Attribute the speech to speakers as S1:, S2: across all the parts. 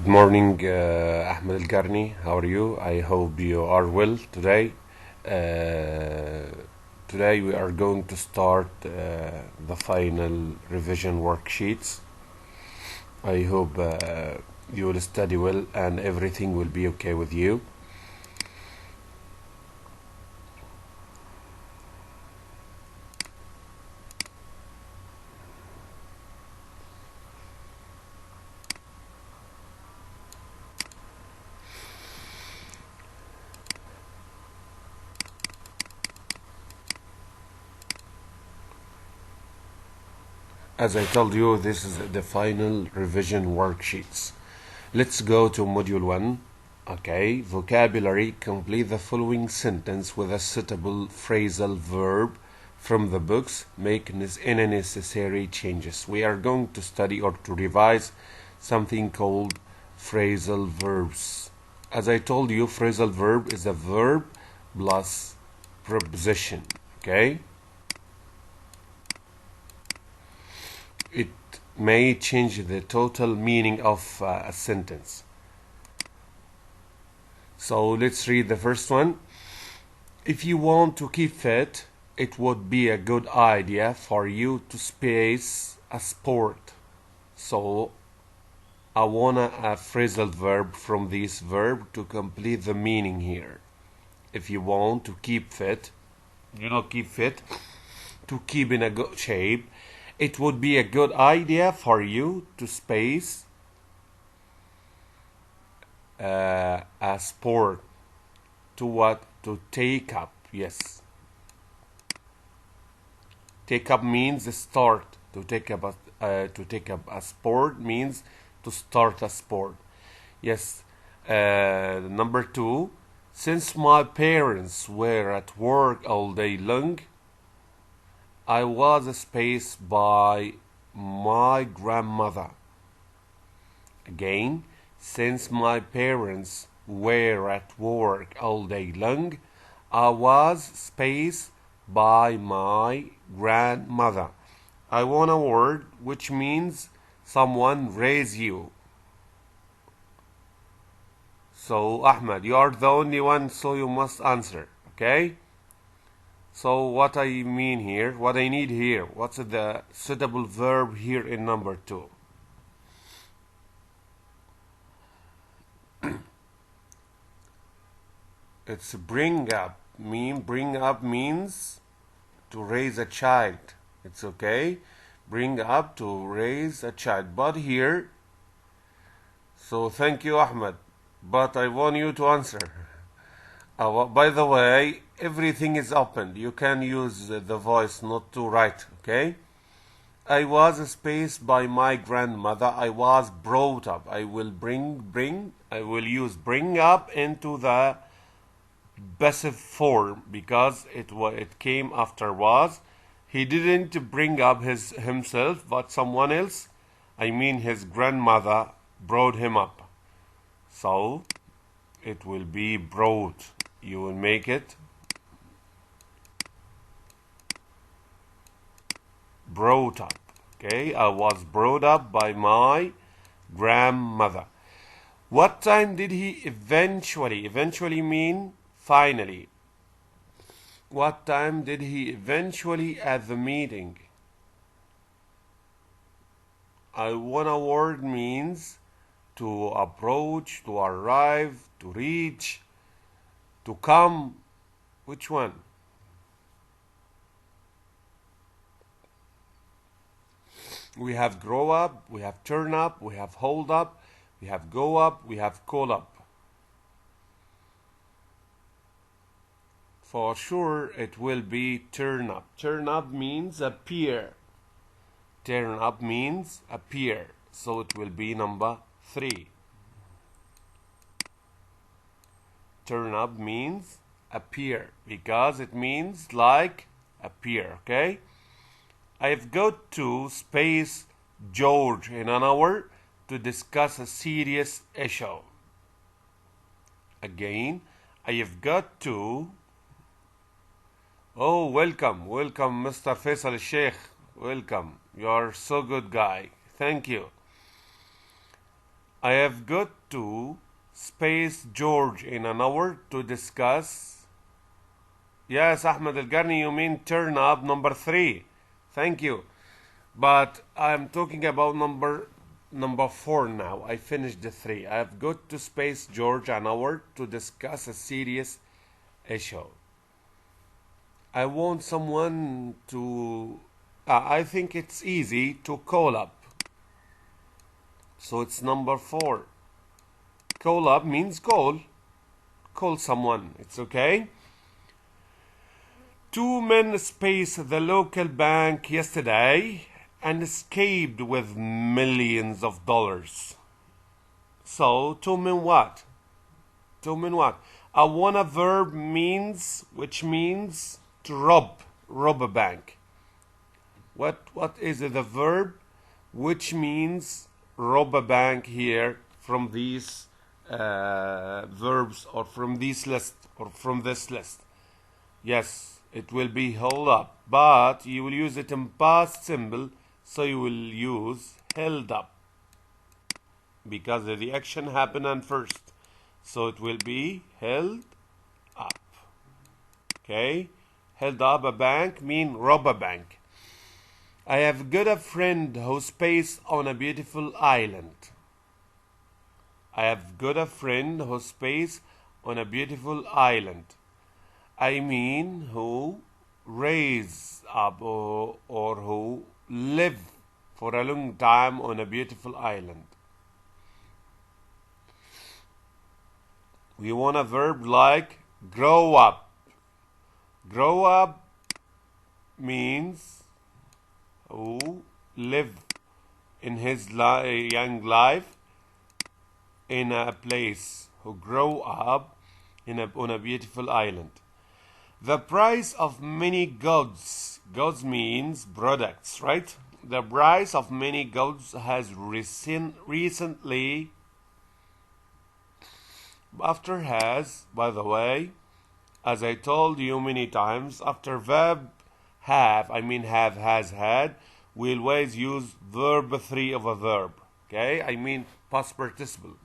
S1: Good morning, Ahmed Al Garni. How are you? I hope you are well today. Today we are going to start the final revision worksheets. I hope you will study well and everything will be okay with you. As I told you, this is the final revision worksheets. Let's go to module 1. Okay, vocabulary. Complete the following sentence with a suitable phrasal verb from the books. Make any necessary changes. We are going to study or to revise something called phrasal verbs. As I told you, phrasal verb is a verb plus preposition. Okay, it may change the total meaning of a sentence. So let's read the first one. If you want to keep fit, it would be a good idea for you to space a sport. So I want a phrasal verb from this verb to complete the meaning here. If you want to keep fit, keep fit, to keep in a good shape, it would be a good idea for you to space a sport. To what? To take up. Yes, take up means start. To take up a sport means to start a sport. Yes. Number 2, since my parents were at work all day long, I was spaced by my grandmother. Again, since my parents were at work all day long, I was spaced by my grandmother. I want a word which means someone raise you. So Ahmed, you are the only one, so you must answer. Okay? So what I mean here, what I need here, what's the suitable verb here in number 2? It's bring up. Bring up means to raise a child. It's okay. Bring up, to raise a child. But here, so thank you, Ahmed. But I want you to answer. By the way, everything is open. You can use the voice not to write, okay? I was spaced by my grandmother. I was brought up. I will I will use bring up into the passive form because it came after was. He didn't bring up himself, but someone else, I mean his grandmother, brought him up. So it will be brought. You will make it brought up. Okay, I was brought up by my grandmother. What time did he eventually mean finally? What time did he eventually at the meeting? I want a word means to approach, to arrive, to reach, to come. Which one? We have grow up, we have turn up, we have hold up, we have go up, we have call up. For sure it will be turn up. Turn up means appear. Turn up means appear. So it will be number 3. Turn up means appear because it means like appear, okay? I've got to space George in an hour to discuss a serious issue. Again, I've got to. Oh, welcome, Mr. Faisal Sheikh. Welcome. You are so good guy. Thank you. I have got to space George in an hour to discuss. Yes, Ahmed Al Garni, you mean turn up number 3. Thank you. But I'm talking about number 4 now. I finished the 3. I have got to space George an hour to discuss a serious issue. I want someone to. I think it's easy to call up. So it's number 4. Call up means call. Call someone. It's okay. 2 men spaced the local bank yesterday and escaped with millions of dollars. So 2 men what? 2 men what? A wanna verb means, which means to rob a bank. What is the verb which means rob a bank here from these verbs or from this list or from this list? Yes, it will be hold up, but you will use it in past simple, so you will use held up because the action happened on first, so it will be held up. Okay, held up a bank mean rob a bank. I have got a friend who's based on a beautiful island. I have got a friend who's based on a beautiful island. I mean who raise up or who live for a long time on a beautiful island. We want a verb like grow up. Grow up means who live in his young life in a place, who grow up on a beautiful island. The price of many goods means products, right? The price of many goods has recently, after has, by the way, as I told you many times, after verb have, I mean have, has, had, we always use verb 3 of a verb. Okay? I mean past participle.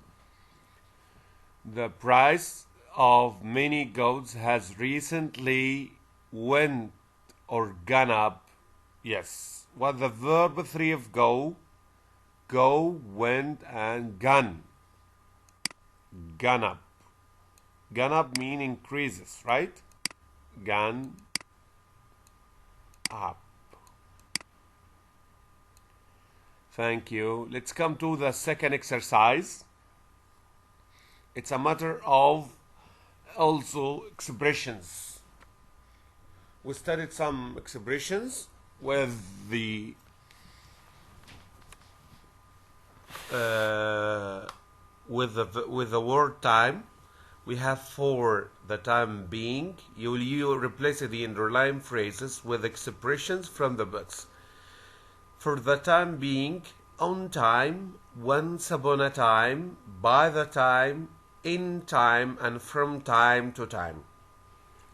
S1: The price of many goods has recently went or gone up. Yes. What the verb 3 of go, went, and gone. Gone up. Gone up mean increases, right? Gone up. Thank you. Let's come to the second exercise. It's a matter of also expressions. We studied some expressions with the word time. We have for the time being. You will replace the underlying phrases with expressions from the books. For the time being, on time, once upon a time, by the time, in time, and from time to time.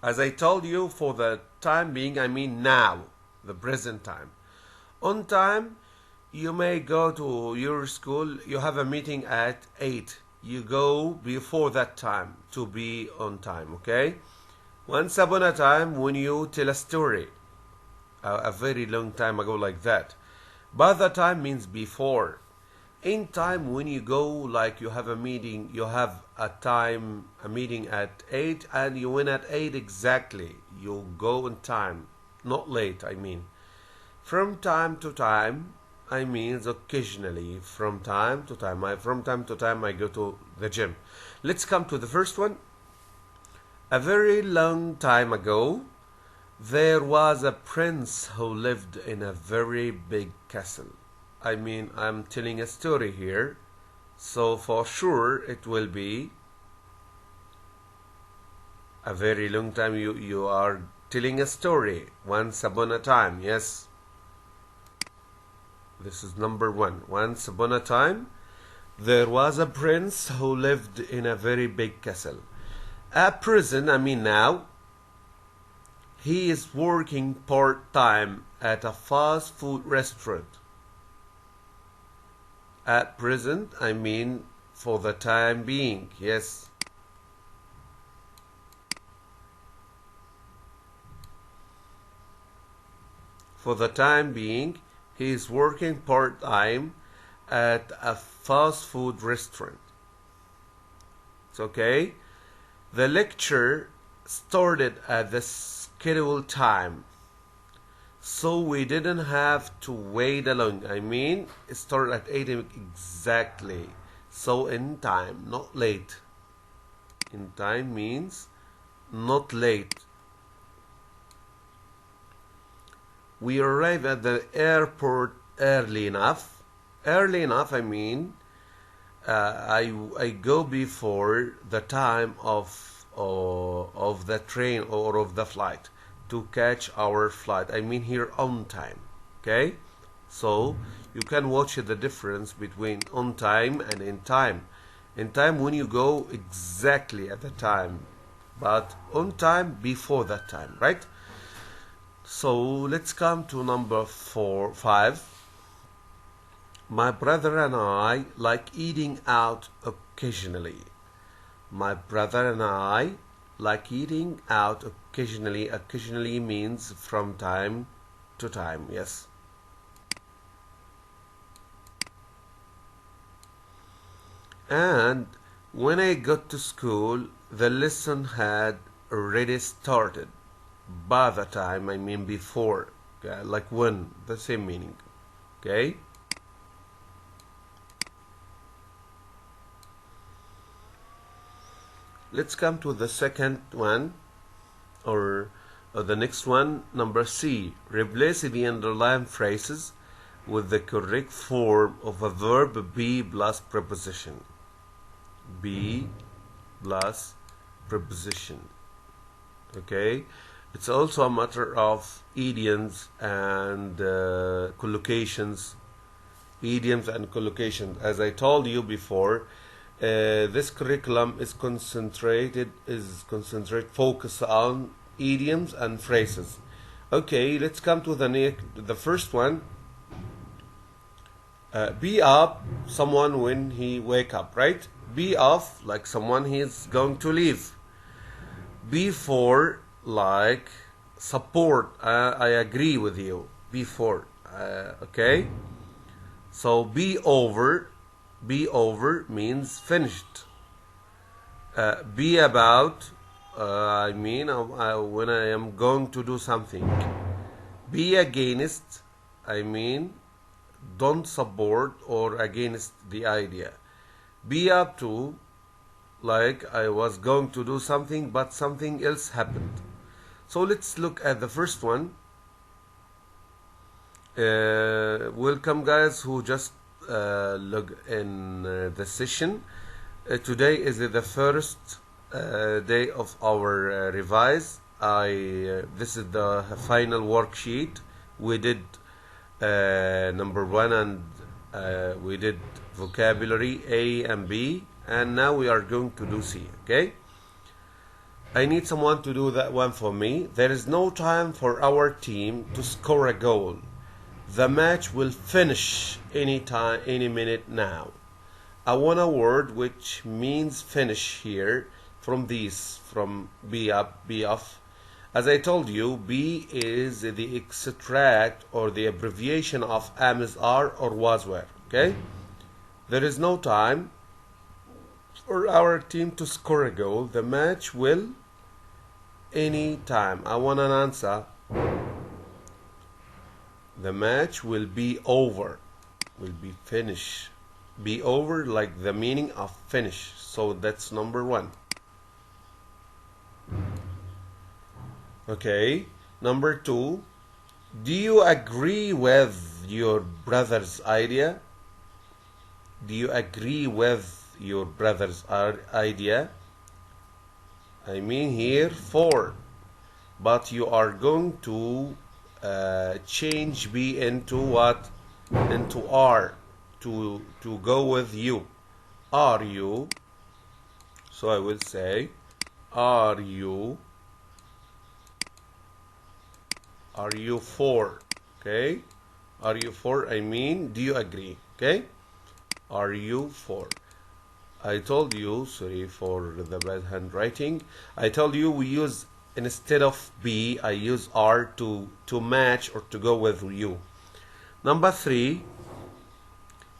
S1: As I told you, for the time being, I mean now, the present time. On time, you may go to your school, you have a meeting at 8. You go before that time to be on time, okay? Once upon a time, when you tell a story, a very long time ago like that. By the time means before. In time, when you go, like you have a meeting, you have a meeting at 8, and you win at 8 exactly. You go on time, not late, I mean. From time to time, I mean occasionally. From time to time. From time to time, I go to the gym. Let's come to the first one. A very long time ago, there was a prince who lived in a very big castle. I mean, I'm telling a story here, so for sure it will be a very long time. You are telling a story. Once upon a time, yes. This is number 1. Once upon a time, there was a prince who lived in a very big castle. At present, I mean now, he is working part-time at a fast food restaurant. At present, I mean For the time being, yes. For the time being, he is working part-time at a fast food restaurant. It's okay. The lecture started at the scheduled time, so we didn't have to wait along. I mean, it started at 8 a.m. exactly. So in time, not late. In time means not late. We arrive at the airport early enough. Early enough, I mean, I go before the time of the train or of the flight to catch our flight. I mean here on time. Okay, so you can watch the difference between on time and in time. In time when you go exactly at the time, but on time before that time, right? So let's come to number 5. My brother and I like eating out occasionally. My brother and I like eating out occasionally. Occasionally means from time to time, yes. And when I got to school, the lesson had already started. By the time, I mean before, okay? Like when, the same meaning, okay? Let's come to the second one, or the next one, number C. Replace the underlined phrases with the correct form of a verb be plus preposition. Be plus preposition, okay? It's also a matter of idioms and collocations. Idioms and collocations. As I told you before, this curriculum is concentrated focus on idioms and phrases. Okay, let's come to the first one. Be up, someone when he wake up, right? Be off, like someone he's going to leave. Be for, like support. I agree with you. Be for, okay? So be over means finished. Be about, I mean when I am going to do something. Be against, I mean don't support or against the idea. Be up to, like I was going to do something but something else happened. So let's look at the first one. Welcome guys who just log in the session. Today is the first day of our revise. This is the final worksheet. We did number 1 and we did vocabulary A and B, and now we are going to do C. Okay, I need someone to do that one for me. There is no time for our team to score a goal. The match will finish any minute now. I want a word which means finish here from be up, be off. As I told you, be is the extract or the abbreviation of am, is, are, or was, were. Okay? There is no time for our team to score a goal. The match will any time. I want an answer. The match will be over, will be finished. Be over, like the meaning of finish. So that's number 1. Okay, number 2. Do you agree with your brother's idea? Do you agree with your brother's idea? I mean here 4, but you are going to change be into what? Into are, to go with you. Are you? So I will say, are you for? Okay, are you for? I mean, do you agree? Okay, are you for? I told you, sorry for the bad handwriting. I told you we use, instead of be, I use are to match or to go with you. Number 3,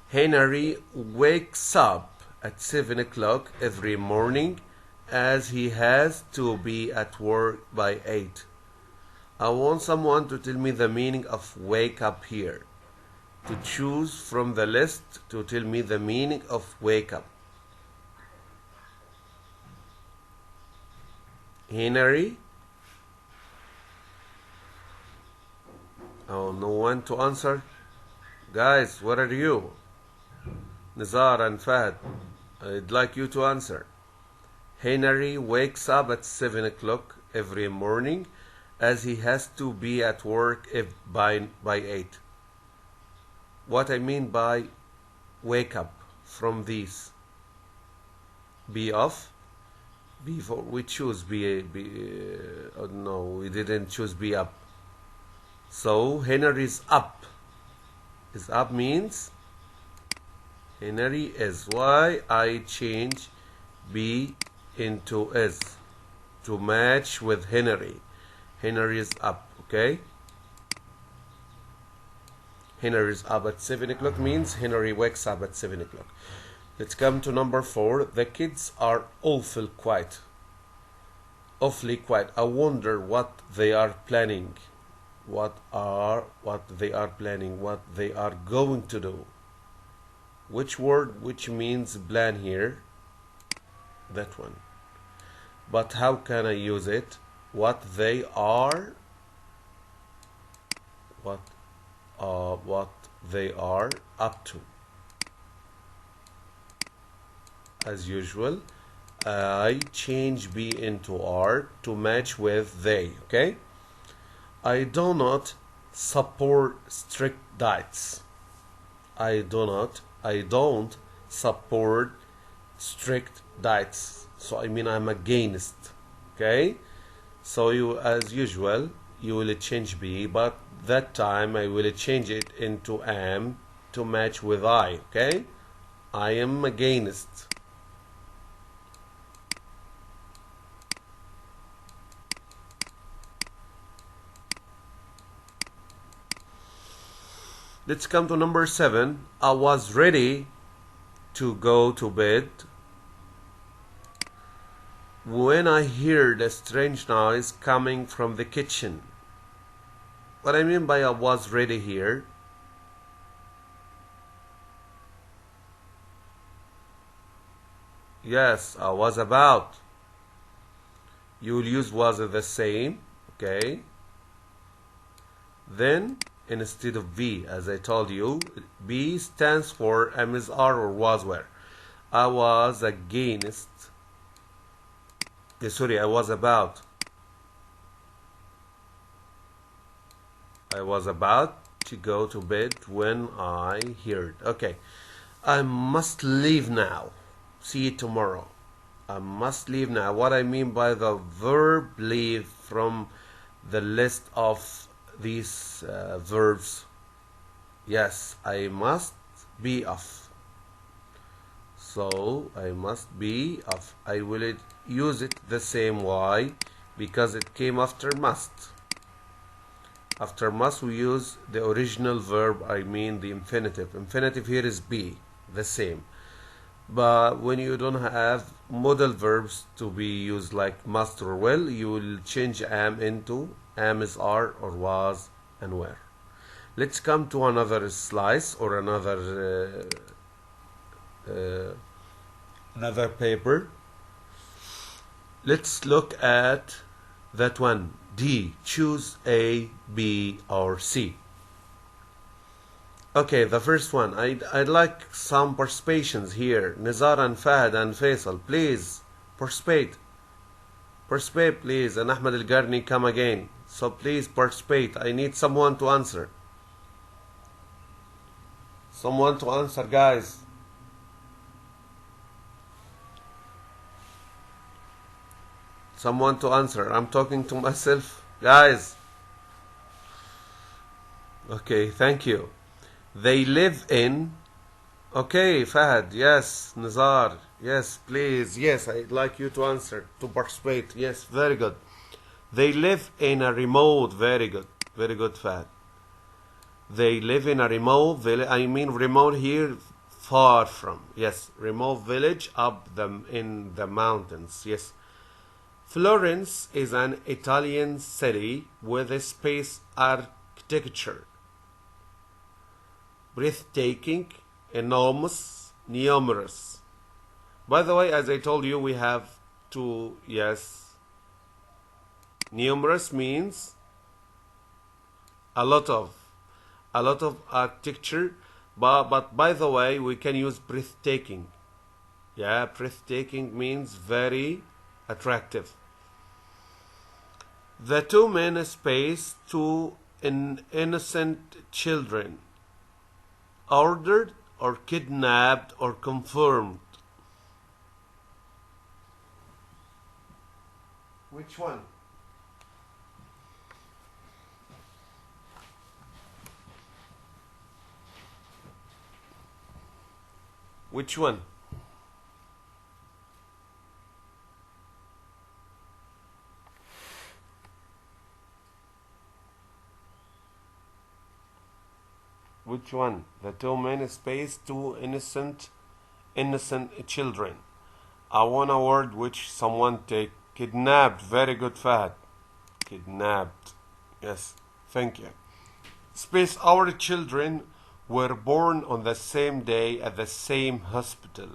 S1: Henry wakes up at 7 o'clock every morning as he has to be at work by 8. I want someone to tell me the meaning of wake up here. To choose from the list to tell me the meaning of wake up. Henry? Oh, no one to answer? Guys, where are you? Nizar and Fahd, I'd like you to answer. Henry wakes up at 7 o'clock every morning as he has to be at work by 8. What I mean by wake up from these? Be off? Before we choose oh no, we didn't choose be up. So Henry is up. Is up means Henry is. Why I change be into is to match with Henry. Henry is up, okay? Henry is up at 7 o'clock means Henry wakes up at 7 o'clock. Let's come to number 4. The kids are awfully quiet. Awfully quiet. I wonder what they are planning. What they are planning, what they are going to do. Which word which means plan here? That one. But how can I use it? What they are, what they are up to. As usual, I change be into are to match with they, okay? I do not support strict diets. I don't support strict diets. So I mean I'm against, okay? So you, as usual, you will change be, but that time I will change it into am to match with I, okay? I am against. Let's come to number 7. I was ready to go to bed when I heard a strange noise coming from the kitchen. What I mean by I was ready here? Yes, I was about. You will use was the same, okay? Then instead of be, as I told you, be stands for am, is, are, or was, were. I was against. Sorry, I was about. I was about to go to bed when I heard. Okay. I must leave now. See you tomorrow. I must leave now. What I mean by the verb leave from the list of these verbs. Yes, I must be off. So I must be off. I will use it the same way because it came after must. After must we use the original verb, I mean the infinitive. Infinitive here is be, the same. But when you don't have modal verbs to be used like must or will, you will change am into am, is, are, or was, and were. Let's come to another slice or another paper. Let's look at that one. D. Choose A, B, or C. Okay, the first one. I'd like some participations here. Nizar and Fahd and Faisal, please participate. Participate, please. And Ahmed Al-Garni, come again. So please participate. I need someone to answer. Someone to answer, guys. Someone to answer. I'm talking to myself. Guys. Okay, thank you. They live in. Okay, Fahad, yes. Nizar, yes, please. Yes, I'd like you to answer, to participate. Yes, very good. They live in a remote, very good. Very good, Fahad. They live in a remote village. I mean, remote here, far from. Yes, remote village up them in the mountains. Yes. Florence is an Italian city with a space architecture. Breathtaking, enormous, numerous. By the way, as I told you, we have two, yes. Numerous means a lot of architecture, but by the way, we can use breathtaking. Yeah, breathtaking means very attractive. The two men space to innocent children, ordered or kidnapped or confirmed. Which one? Which one? Which one? The two men space two innocent children. I want a word which someone take. Kidnapped. Very good, Fahad. Kidnapped. Yes. Thank you. Space. Our children were born on the same day at the same hospital.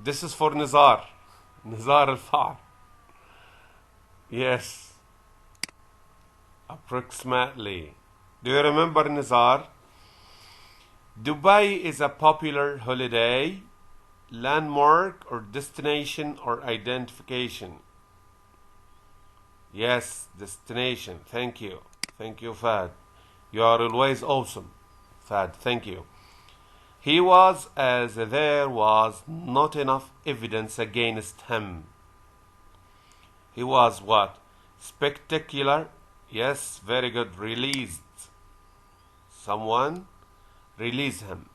S1: This is for Nizar. Nizar al-Far. Yes. Approximately. Do you remember, Nizar? Dubai is a popular holiday, landmark or destination or identification. Yes, destination. Thank you. Thank you, Fahad. You are always awesome, Fahad. Thank you. He was, as there was not enough evidence against him. He was what? Spectacular. Yes, very good. Released. Someone release him.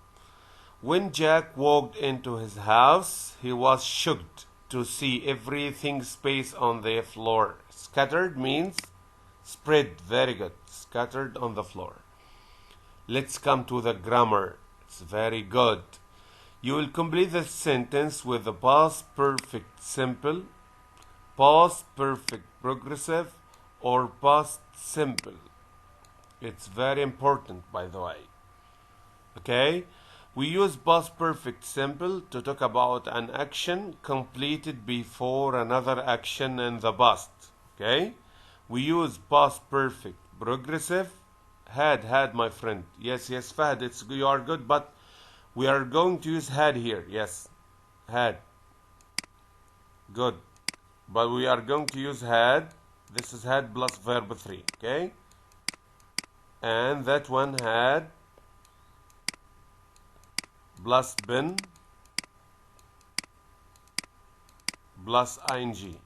S1: When Jack walked into his house, he was shocked to see everything space on the floor. Scattered means spread. Very good. Scattered on the floor. Let's come to the grammar. It's very good. You will complete the sentence with the past perfect simple, past perfect progressive, or past simple. It's very important, by the way. Okay? We use past perfect simple to talk about an action completed before another action in the past. Okay? We use past perfect progressive. Had, my friend. Yes, Fahd, you are good, but we are going to use had here. Yes, had. Good. But we are going to use had. This is had plus verb 3. Okay? And that one had plus been plus ing.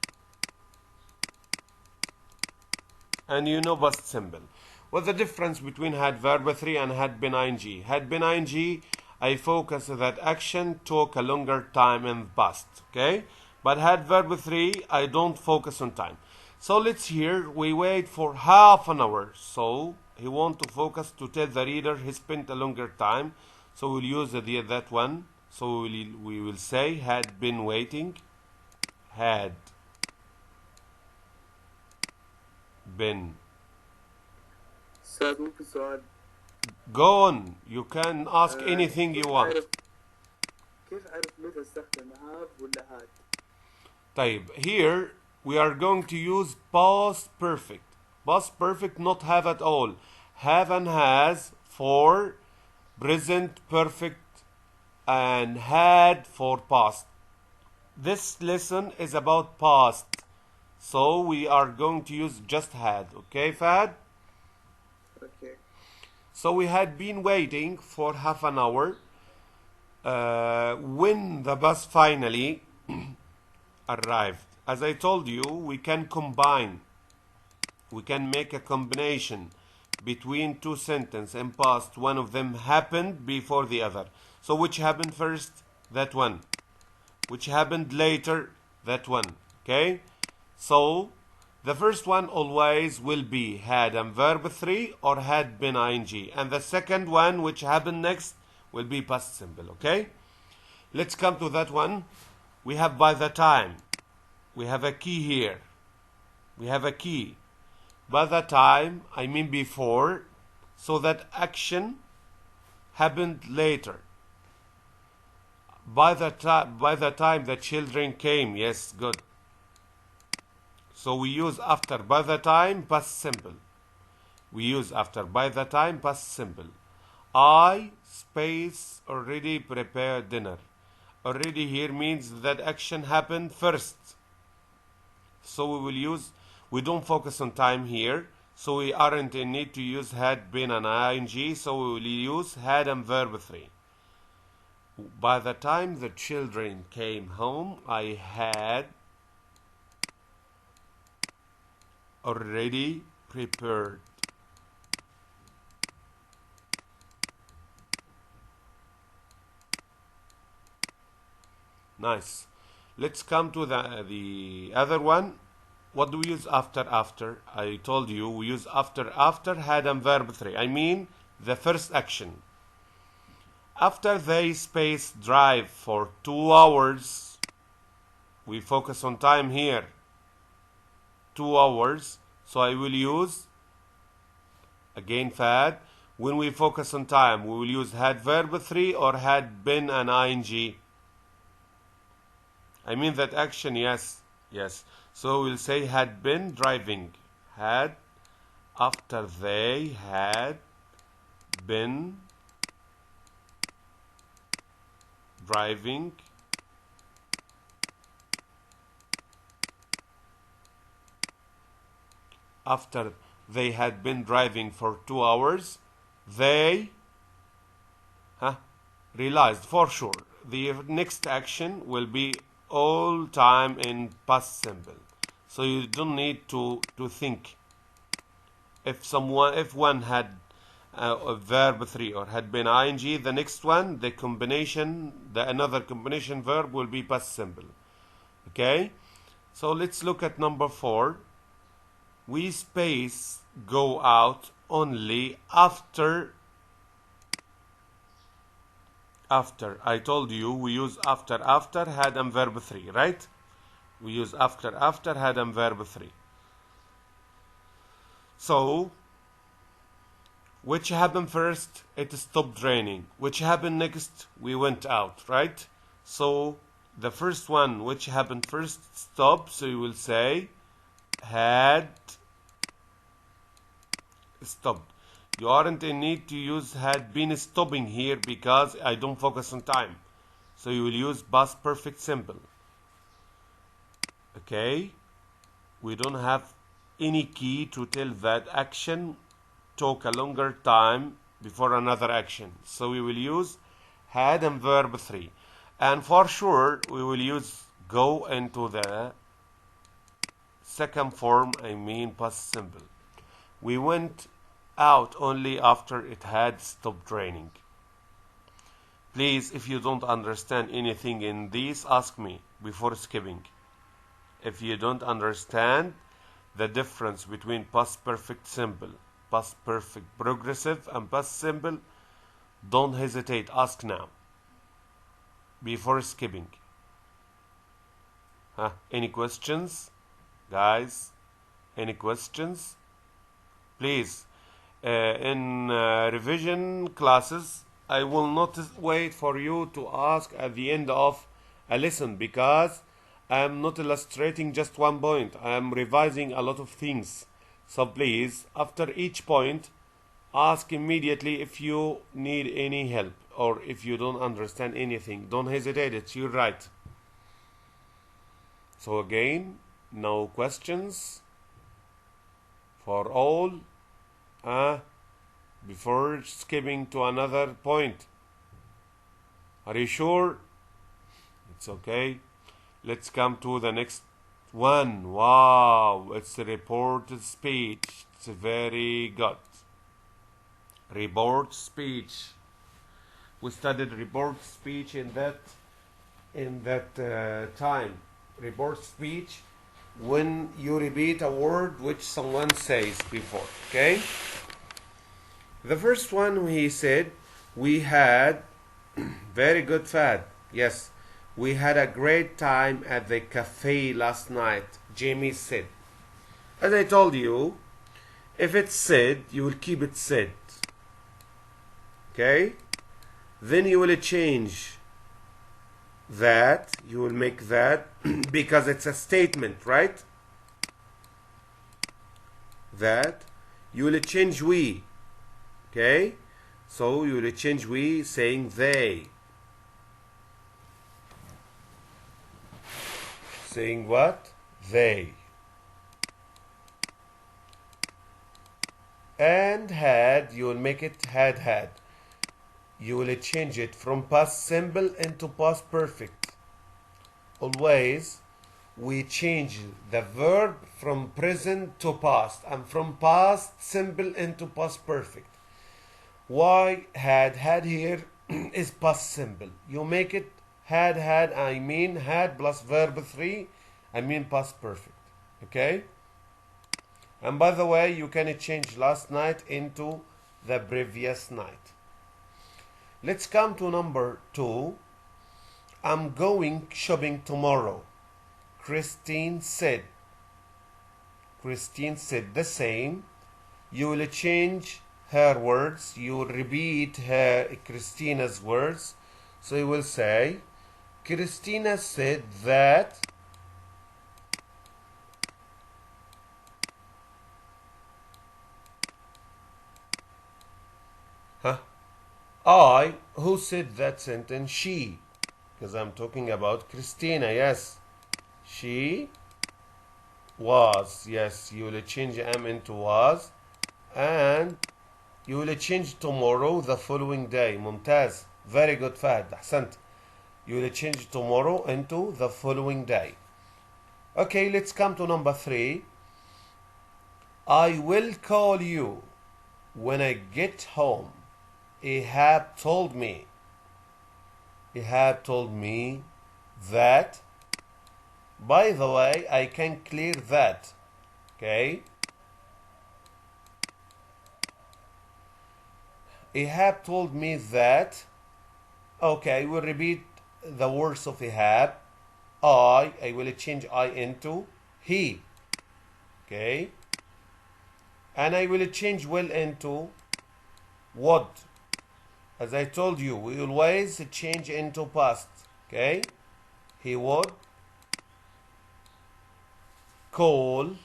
S1: And you know past simple. What's the difference between had verb 3 and had been ing? Had been ing, I focus that action took a longer time in the past. Okay? But had verb 3, I don't focus on time. So let's hear, we wait for half an hour. So he want to focus to tell the reader he spent a longer time. So we'll use that one. So we will say had been waiting. Had been.
S2: أستاذ ممكن سؤال.
S1: Go on. You can ask anything you want.
S2: كيف أعرف متى استخدم have ولا had؟
S1: طيب, here we are going to use past perfect. Past perfect, not have at all. Have and has for present perfect and had for past. This lesson is about past. So we are going to use just had. Okay, Fahd?
S2: Okay.
S1: So we had been waiting for half an hour. When the bus finally arrived. As I told you, we can combine. We can make a combination between two sentences in past, one of them happened before the other. So which happened first? That one. Which happened later? That one. Okay? So the first one always will be had and verb 3 or had been ing. And the second one, which happened next, will be past simple. Okay? Let's come to that one. We have by the time. We have a key here. We have a key. By the time, I mean before, so that action happened later. By the time the children came, yes, good. So we use after by the time, past simple. We use after by the time, past simple. I space already prepared dinner. Already here means that action happened first. So we will use, we don't focus on time here, so we aren't in need to use had been and ing, so we will use had and verb 3. By the time the children came home, I had already prepared. Nice. Let's come to the other one. What do we use after? I told you we use after had and verb 3. I mean the first action. After they space drive for 2 hours, we focus on time here. 2 hours. So I will use again had. When we focus on time, we will use had verb 3 or had been an ing. I mean that action, yes. So we'll say had been driving. Had after they had been driving. After they had been driving for 2 hours, they realized for sure. The next action will be all time in past simple. So you don't need to think. If one had a verb 3 or had been ing, the next one, another combination verb will be past simple. Okay? So let's look at number 4. We space go out only after. I told you we use after had and verb 3, right? We use after had and verb 3. So which happened first? It stopped raining. Which happened next? We went out, right? So the first one, which happened first, stop. So you will say had stopped. You aren't in need to use had been stopping here because I don't focus on time. So you will use past perfect simple. Okay? We don't have any key to tell that action took a longer time before another action. So we will use had and verb 3. And for sure, we will use go into the second form, I mean past simple. We went out only after it had stopped raining. Please, if you don't understand anything in these, ask me before skipping. If you don't understand the difference between past perfect simple, past perfect progressive, and past simple, don't hesitate, ask now before skipping. Any questions, guys? Any questions? Please, in revision classes, I will not wait for you to ask at the end of a lesson because I am not illustrating just one point. I am revising a lot of things. So please, after each point, ask immediately if you need any help or if you don't understand anything. Don't hesitate, it's your right. So again, no questions for all. Before skipping to another point. Are you sure? It's okay. Let's come to the next one. Wow, it's a reported speech. It's very good. Report speech. We studied report speech in that time. Report speech when you repeat a word which someone says before. Okay. The first one he said, we had very good fad. Yes, we had a great time at the cafe last night. Jamie said. As I told you, if it's said, you will keep it said. Okay? Then you will change that. You will make that because it's a statement, right? That. You will change we. Okay? So you will change we saying they. Saying what? They. And had, you will make it had. You will change it from past simple into past perfect. Always we change the verb from present to past and from past simple into past perfect. Why had here is past simple. You make it had, I mean had plus verb 3, I mean past perfect. Okay? And by the way, you can change last night into the previous night. Let's come to number 2. I'm going shopping tomorrow. Christine said. Christine said the same. You will change her words. You will repeat Christina's words. So you will say, Christina said that who said that sentence? She. Because I'm talking about Christina, yes. She was, yes. You will change am into was. And you will change tomorrow the following day. ممتاز. Very good, Fahd. أحسنت. You will change tomorrow into the following day. Okay, let's come to number 3. I will call you when I get home. Ihab told me that. By the way, I can clear that. Okay? Ihab told me that. Okay, we'll repeat the words of Ihab. I will change I into he. Okay? And I will change will into would. As I told you, we always change into past. Okay? He would call.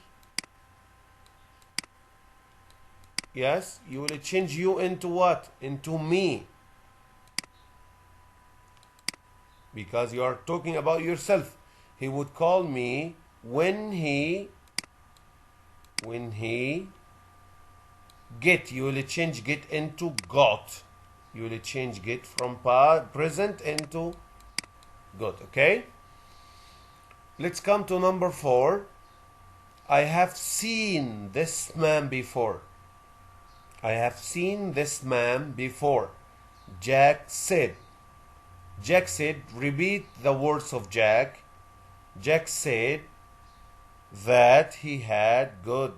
S1: Yes, you will change you into what? Into me. Because you are talking about yourself. He would call me when he get. You will change get into got. You will change get from present into got. Okay? Let's come to number 4. I have seen this man before. I have seen this man before. Jack said. Jack said, repeat the words of Jack. Jack said that he had, good.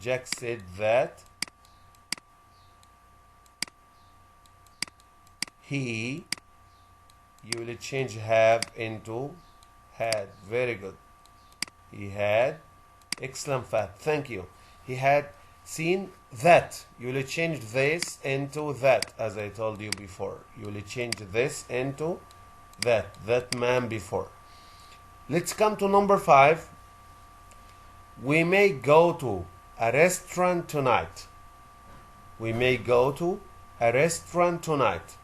S1: Jack said that he, you will change have into had. Very good. He had, excellent, Fat. Thank you. He had seen that. You will change this into that, as I told you before. You will change this into that man before. Let's come to number 5. We may go to a restaurant tonight. We may go to a restaurant tonight.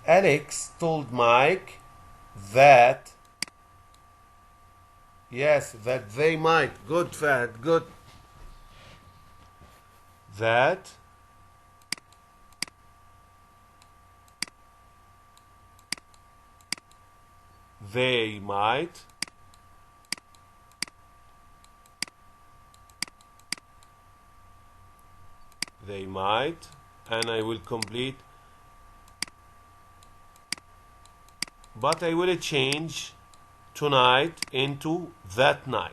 S1: Alex told Mike that, yes, that they might. Good, Fahd, good. That they might they might, and I will complete, but I will change tonight into that night.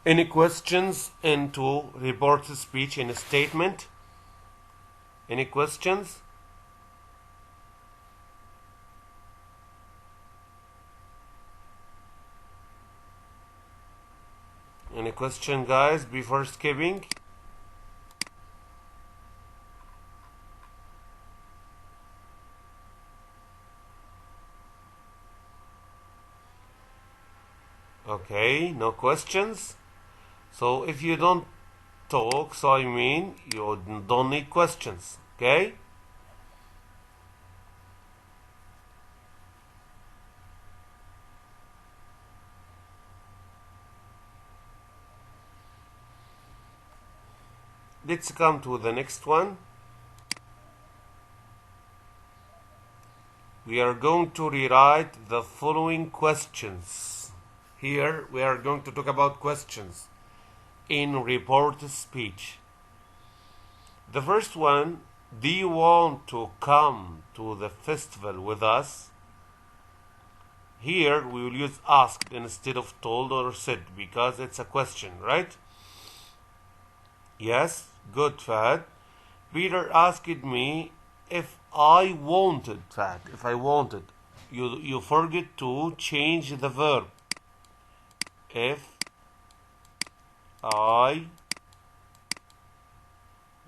S1: Any questions into reported speech in a statement? Any questions? Any question, guys, before skipping? Okay, no questions. So if you don't talk, so I mean you don't need questions. Okay? Let's come to the next one. We are going to rewrite the following questions. Here we are going to talk about questions in reported speech. The first one, do you want to come to the festival with us? Here we will use asked instead of told or said because it's a question, right? Yes, good, Fahad. Peter asked me if I wanted, Fahad, if I wanted. You forget to change the verb. If I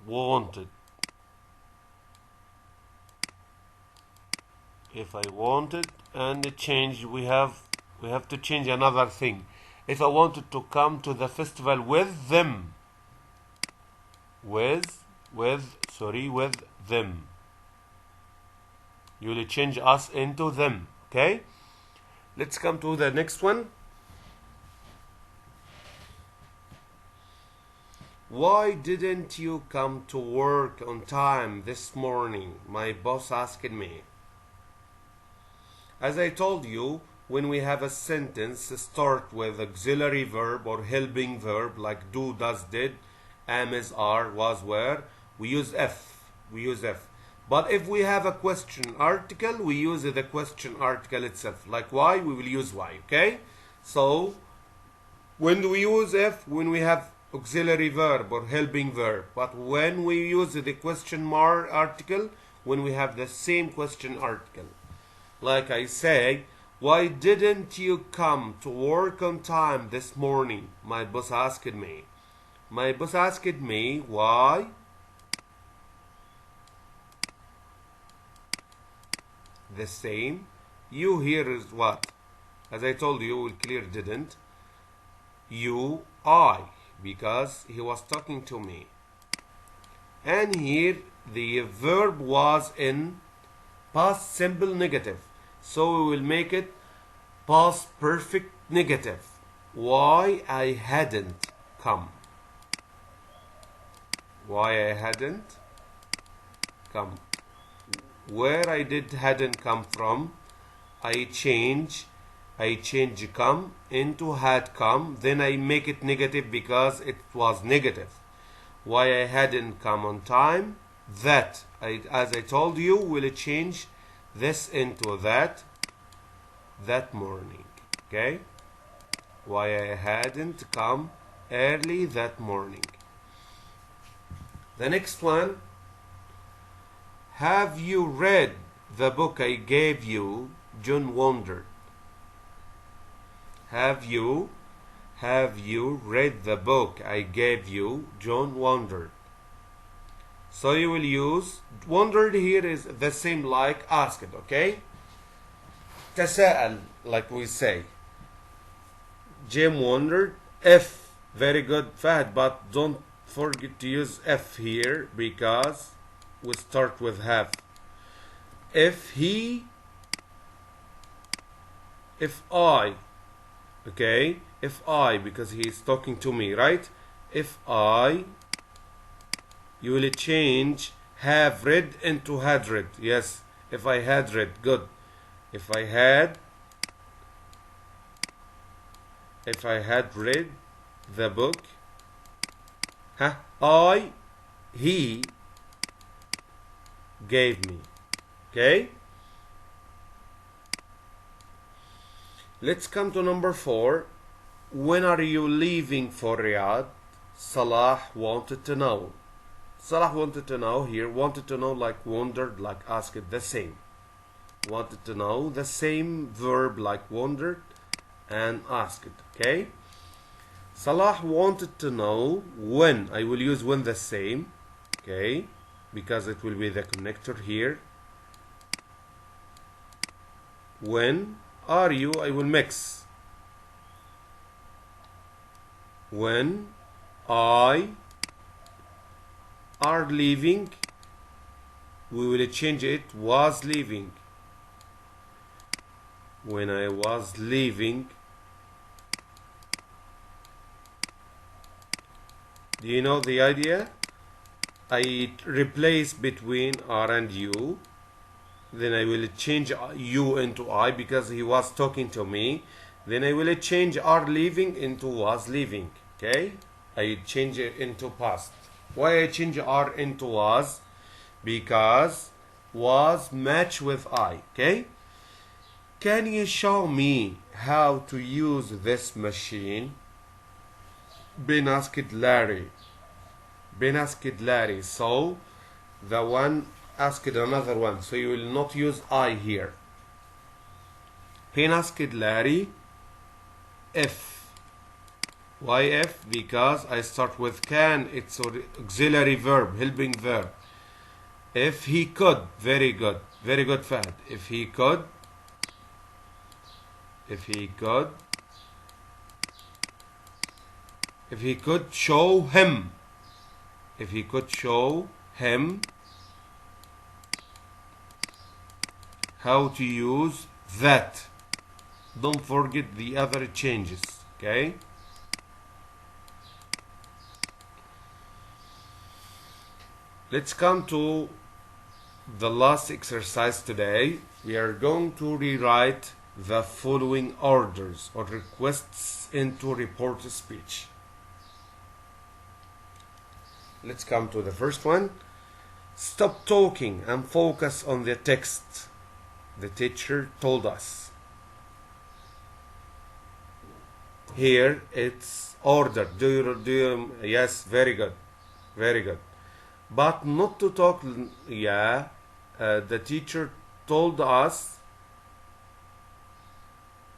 S1: wanted. If I wanted, and the change we have to change another thing. If I wanted to come to the festival with them. With them. You will change us into them. Okay? Let's come to the next one. Why didn't you come to work on time this morning? My boss asked me. As I told you, when we have a sentence start with auxiliary verb or helping verb like do, does, did, am, is, are, was, were, we use F. But if we have a question article, we use the question article itself. Like why, we will use why. Okay? So, when do we use F? When we have auxiliary verb or helping verb. But when we use the question mark article, when we have the same question article. Like I say, why didn't you come to work on time this morning? My boss asked me. My boss asked me why. The same. You here is what? As I told you, will clear didn't. You, I. Because he was talking to me. And here the verb was in past simple negative. So we will make it past perfect negative. Why I hadn't come. Why I hadn't come. Where I hadn't come from, I change come into had come, then I make it negative because it was negative. Why I hadn't come on time, that, as I told you, will change this into that morning. Okay? Why I hadn't come early that morning. The next one, have you read the book I gave you? John wondered. Have you read the book I gave you? John wondered. So you will use wondered here is the same like asked, okay? تساءل, like we say. Jim wondered if, very good, Fahd, but don't forget to use F here because we start with have. If I, okay? If I, because he is talking to me, right? If I, you will change have read into had read. Yes, If I had read, good. If I had read the book, he gave me. Okay? Let's come to number 4. When are you leaving for Riyadh? Salah wanted to know. Salah wanted to know here. Wanted to know like wondered, like asked, the same. Wanted to know, the same verb like wondered and asked. Okay? Salah wanted to know when. I will use when the same. Okay? Because it will be the connector here. When are you? I will mix. When I are leaving, we will change it, was leaving. When I was leaving. Do you know the idea? I replace between are and you. Then I will change you into I because he was talking to me. Then I will change are leaving into was leaving. Okay? I change it into past. Why I change are into was? Because was match with I. Okay? Can you show me how to use this machine? Ben asked Larry. Ben asked Larry. So the one asked another one. So you will not use I here. Ben asked Larry if. Why if? Because I start with can. It's an auxiliary verb, helping verb. If he could. Very good. Very good, Fahd. If he could. If he could. If he could show him. If he could show him how to use that. Don't forget the other changes. Okay? Let's come to the last exercise today. We are going to rewrite the following orders or requests into report speech. Let's come to the first one. Stop talking and focus on the text. The teacher told us. Here it's ordered. Yes, very good. Very good. But not to talk. The teacher told us.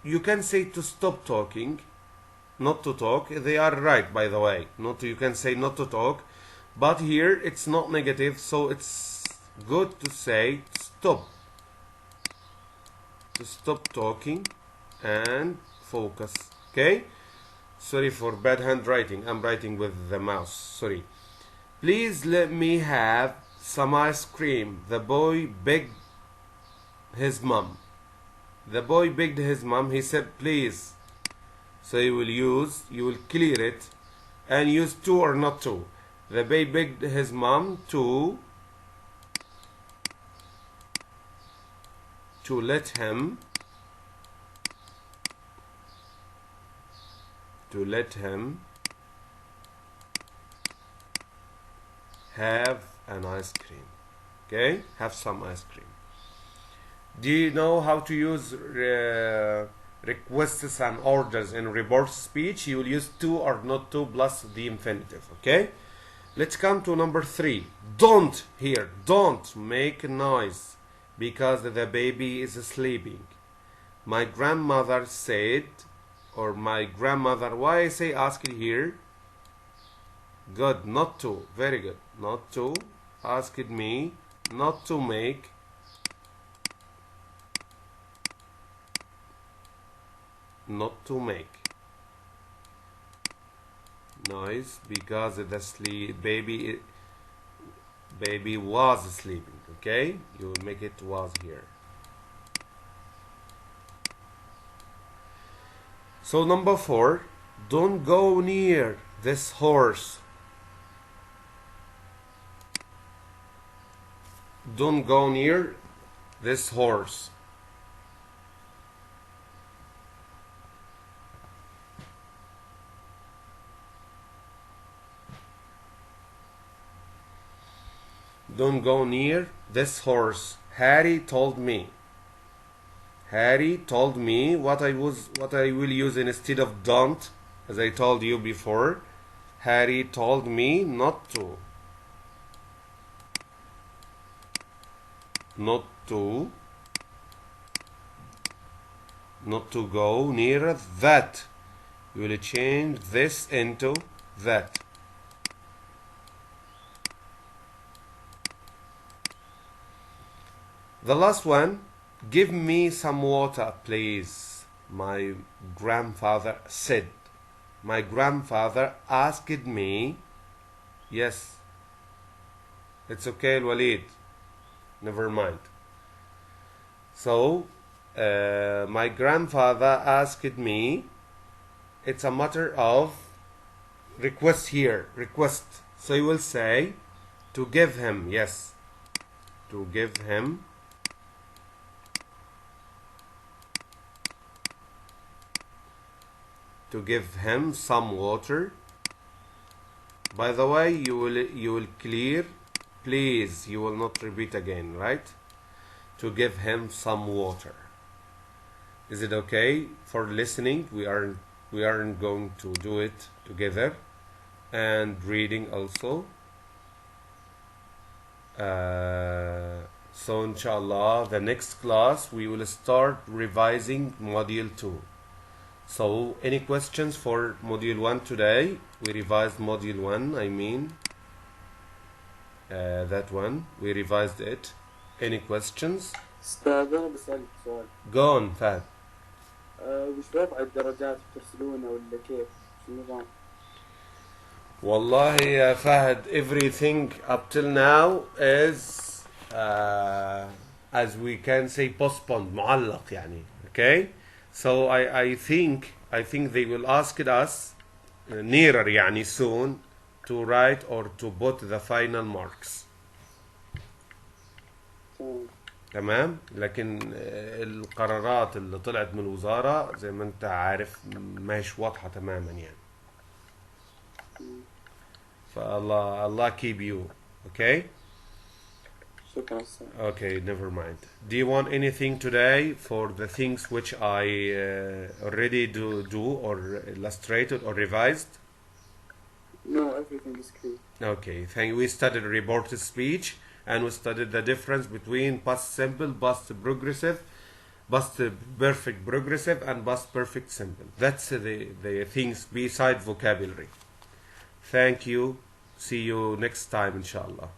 S1: You can say to stop talking, not to talk. They are right, by the way. You can say not to talk. But here it's not negative, so it's good to say stop. To stop talking and focus. Okay? Sorry for bad handwriting. I'm writing with the mouse. Sorry. Please let me have some ice cream. The boy begged his mom. The boy begged his mom. He said please. So you will clear it and use to or not to. The boy begged his mom to let him have an ice cream. Okay? Have some ice cream. Do you know how to use requests and orders in report speech? You will use to or not to plus the infinitive. Okay? Let's come to number 3. Don't here. Don't make noise because the baby is sleeping. My grandmother said, or my grandmother, why I say ask it here? Good, not to. Very good. Not to. Asked me not to make noise because the baby was sleeping. Okay, you will make it was here. So number 4, don't go near this horse. Don't go near This horse. Don't go near this horse. Harry told me. Harry told me what I will use instead of don't, as I told you before. Harry told me not to. Not to go near that. You will change this into that. The last one, give me some water, please. My grandfather said. My grandfather asked me. Yes. It's okay, Walid. Never mind. So, my grandfather asked me. It's a matter of request here. Request. So you will say to give him. Yes. To give him. To give him some water. By the way, you will clear, please, you will not repeat again, right? To give him some water. Is it okay for listening? We aren't going to do it together, and reading also. So inshallah, the next class we will start revising module 2. So, any questions for module 1 today? We revised module 1, I mean. That one. We revised it. Any questions?
S2: أستاذ أنا بسألك سؤال.
S1: Go on, Fahd.
S2: وش وضع الدرجات بترسلونها ولا كيف؟ شو النظام؟
S1: والله يا Fahd, everything up till now is as we can say postponed, معلق يعني. Okay? So I think they will ask us nearer يعني soon to write or to put the final marks. تمام. لكن القرارات اللي طلعت من الوزارة زي ما انت عارف ماهيش واضحة تماما يعني. فالله Allah keep you. Okay? Okay, never mind. Do you want anything today for the things which I already do or illustrated or revised?
S2: No, everything is clear.
S1: Okay, thank you. We studied reported speech and we studied the difference between past simple, past progressive, past perfect progressive and past perfect simple. That's the things beside vocabulary. Thank you. See you next time, inshallah.